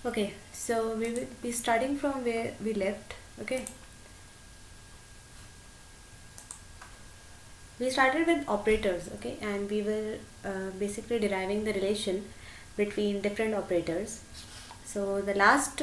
Okay, so we will be starting from where we left. Okay, we started with operators. Okay, and we were basically deriving the relation between different operators. So the last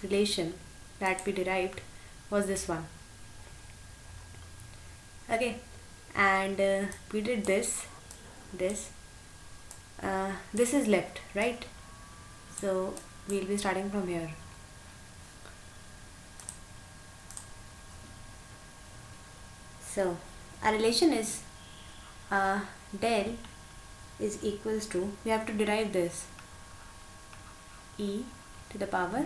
relation that we derived was this one. Okay, and we did this. This is left, right? So we'll be starting from here. So our relation is del is equals to, we have to derive this, e to the power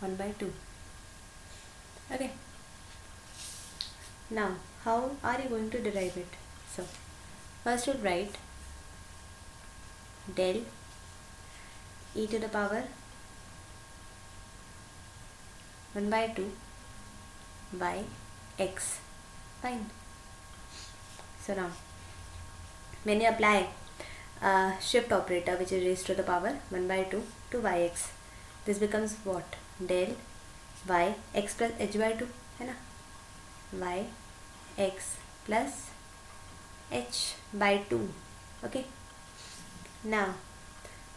1 by 2. Okay, now how are you going to derive it? So first you'll write del e to the power 1 by 2 by x. Fine. So now when you apply shift operator, which is raised to the power 1 by 2 to yx, this becomes what? Del y x plus h by 2 है ना, y x plus h by 2. Okay, now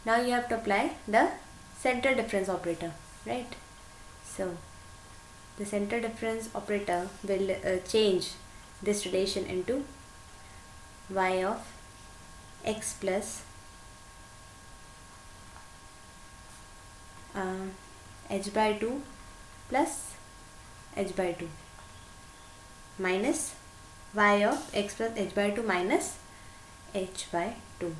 you have to apply the center difference operator, right? So the center difference operator will change this relation into y of x plus h by 2 plus h by 2 minus y of x plus h by 2 minus h by 2.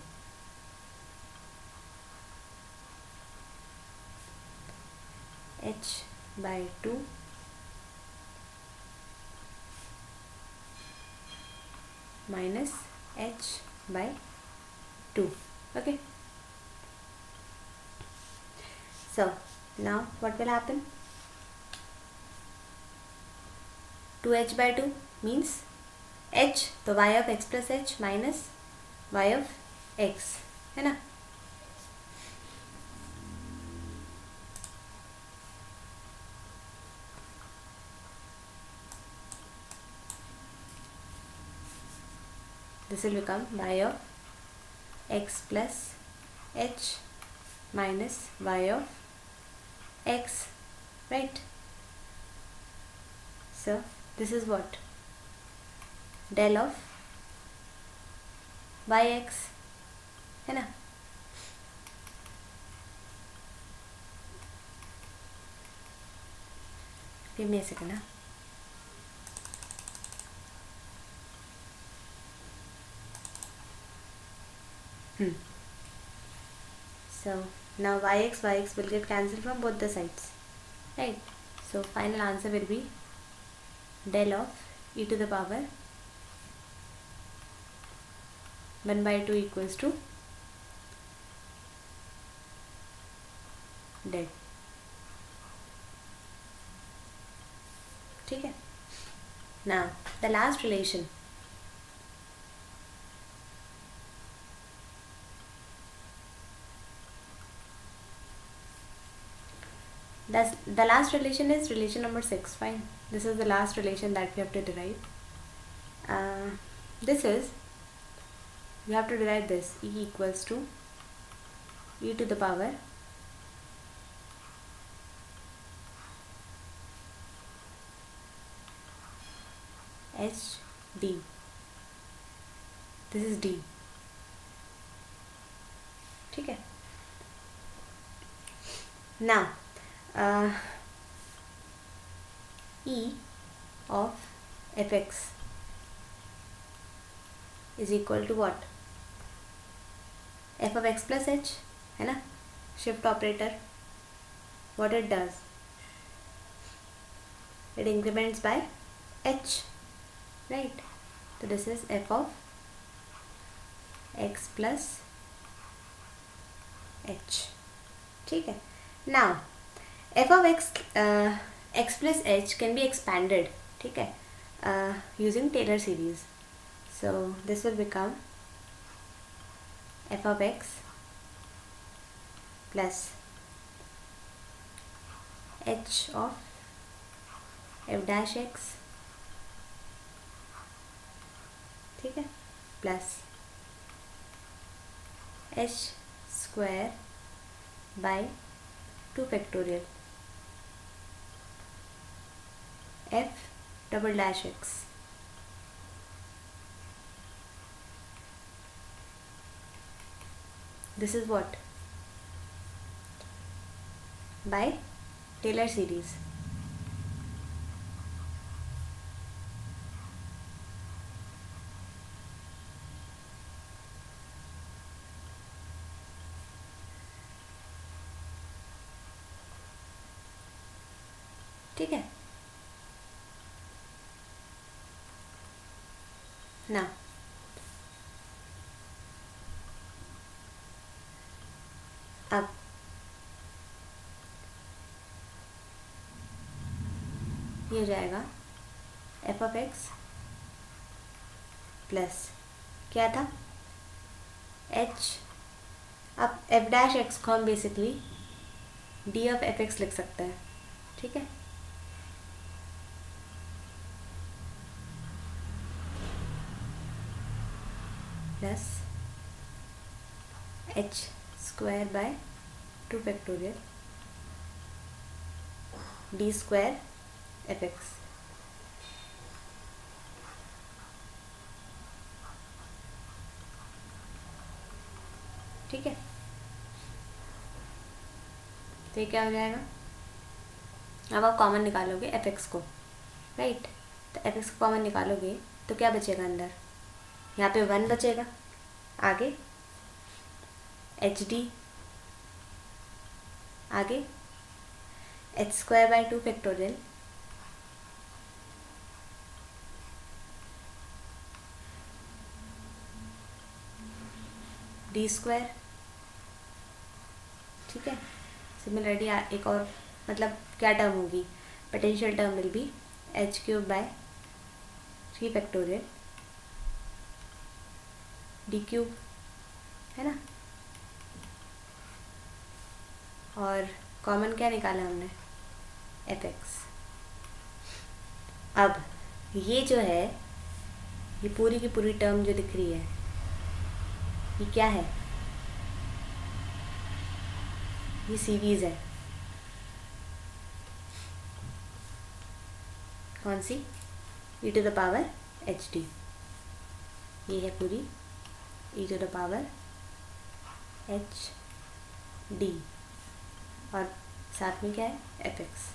H by 2 minus h by 2. Okay, so now what will happen? 2h by 2 means h, तो y of x plus h minus y of x है ना. This will become y of x plus h minus y of x, right? So this is what? Del of yx है ना. Give me a second. So now yx will get cancelled from both the sides, right? So final answer will be del of e to the power 1 by 2 equals to del. ठीक है. Now the last relation, the last relation is relation number 6. Fine, this is the last relation that we have to derive. This is, we have to derive this, e equals to e to the power h d. This is d. ठीक है. Now e of fx is equal to what? f of x plus h है ना, shift operator. What it does, it increments by h, right? So this is f of x plus h. ठीक है. Now f of x plus h can be expanded, ठीक है, using Taylor series. So this will become f of x plus h of f dash x, ठीक है, plus h square by 2 factorial f double dash x, this is what by Taylor series. ठीक है ना, अब ये हो जाएगा F of x plus क्या था एच, अब एफ डैश एक्स को हम basically D of F x लिख सकते हैं, ठीक है, plus H square by 2 factorial D square F x, ठीक है, तो ये क्या हो जाएगा, अब आप कॉमन निकालोगे एफ एक्स को, राइट, तो एफ एक्स को कॉमन निकालोगे तो क्या बचेगा अंदर, यहाँ पे 1 बचेगा, आगे एच डी, आगे H square by 2 factorial D square, ठीक है, सिमिलरली एक और मतलब क्या टर्म होगी, potential term will be H cube by 3 factorial D cube, है ना, और कॉमन क्या निकाला हमने एफ एक्स। अब ये जो है ये पूरी की पूरी टर्म जो दिख रही है ये क्या है, ये सीरीज है, कौन सी, e to the power H D, ये है पूरी e to the power H D, और साथ में क्या है एफ एक्स।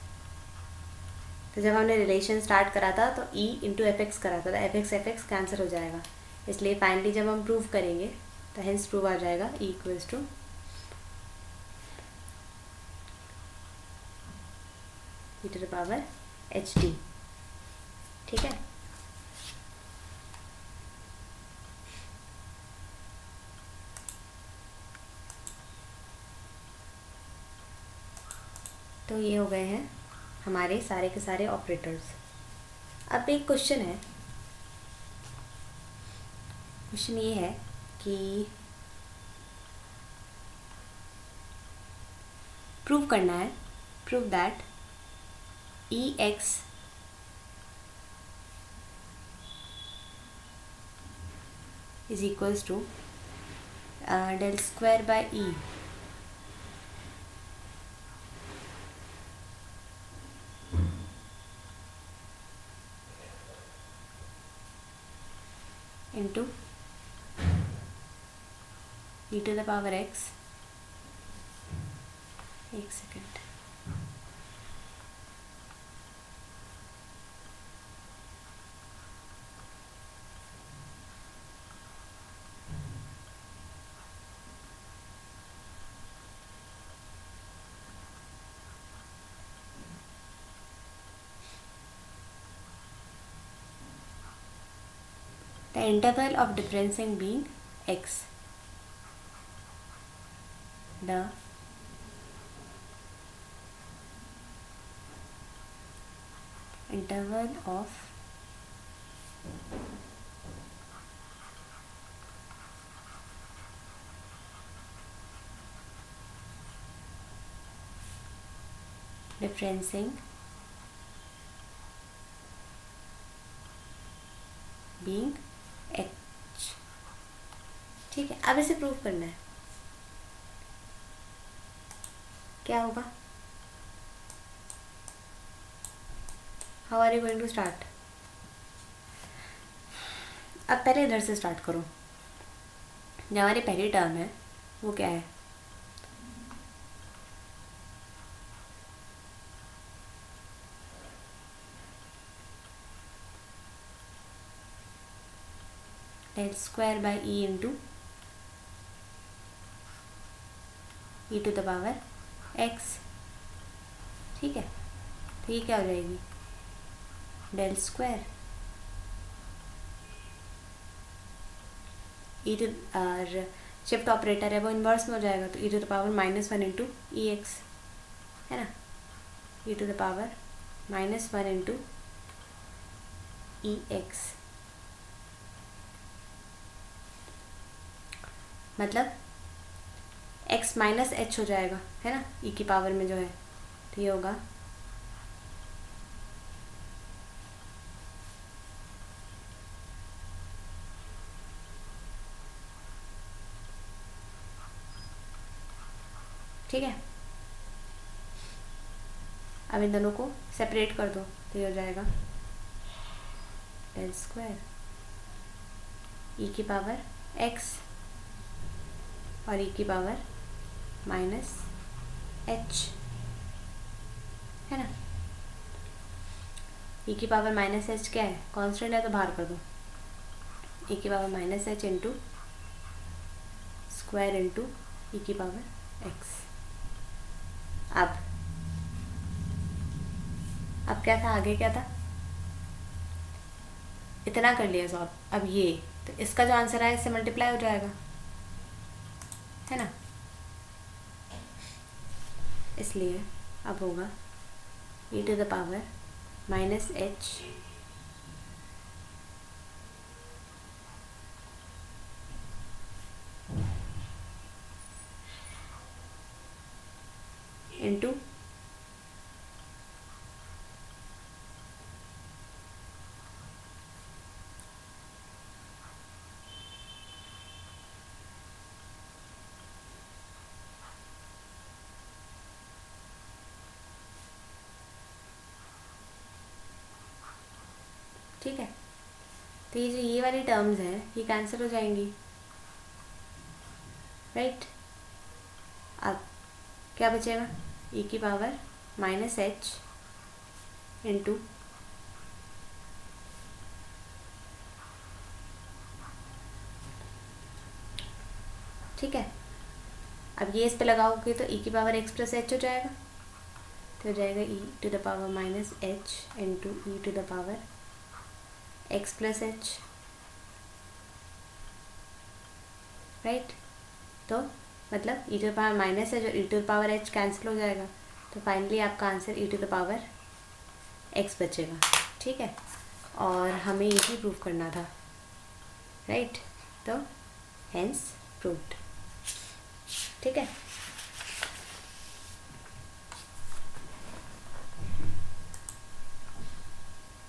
तो जब हमने रिलेशन स्टार्ट करा था तो e इंटू एफ एक्स करा था, तो एफ एक्स कैंसिल हो जाएगा, इसलिए फाइनली जब हम प्रूव करेंगे तो हेंस प्रूव आ जाएगा e equals to e to the power H D, ठीक है, तो ये हो गए हैं हमारे सारे के सारे ऑपरेटर्स। अब एक क्वेश्चन है, क्वेश्चन ये है कि प्रूव करना है, prove that E x is equals to del square by E into e to the power x, एक second, the interval of differencing being x, the interval of differencing being h. ठीक है, अब इसे prove करना है। क्या होगा? How are you going to start? अब पहले इधर से स्टार्ट करो। जो हमारी पहली टर्म है वो क्या है? Del square by E into E to the power x. ठीक है, तो ये क्या हो जाएगी? डेल स्क्वायर ई टू, और शिफ्ट ऑपरेटर है वो इन्वर्स में हो जाएगा, तो E to the power -1 into E x, है ना। E to the power -1 into E x, मतलब x माइनस एच हो जाएगा, है ना, e की पावर में जो है। तो ये होगा ठीक है। अब इन दोनों को सेपरेट कर दो, तो ये हो जाएगा डेल स्क्वायर ई की पावर x और ई की पावर -h, है ना। ई की पावर -h क्या है? कांस्टेंट है, तो बाहर कर दो। ई की power -h into square into E की पावर x। अब क्या था? आगे क्या था? इतना कर लिया सॉल्व। अब ये, तो इसका जो आंसर आया इससे मल्टीप्लाई हो जाएगा, है ना। इसलिए अब होगा e to the power -h into ठीक है। तो ये जो ये वाली टर्म्स हैं ये कैंसिल हो जाएंगी, राइट। अब क्या बचेगा? e की पावर -h इंटू ठीक है। अब ये इस पे लगाओगे तो e की पावर x प्लस h हो जाएगा, तो हो जाएगा e to the power -h into E to the power x plus h, right. तो मतलब e to the power -h और e to the power h cancel हो जाएगा, तो फाइनली आपका answer e to the power x बचेगा, ठीक है। और हमें यही प्रूव करना था, राइट। तो हेंस प्रूव्ड, ठीक है।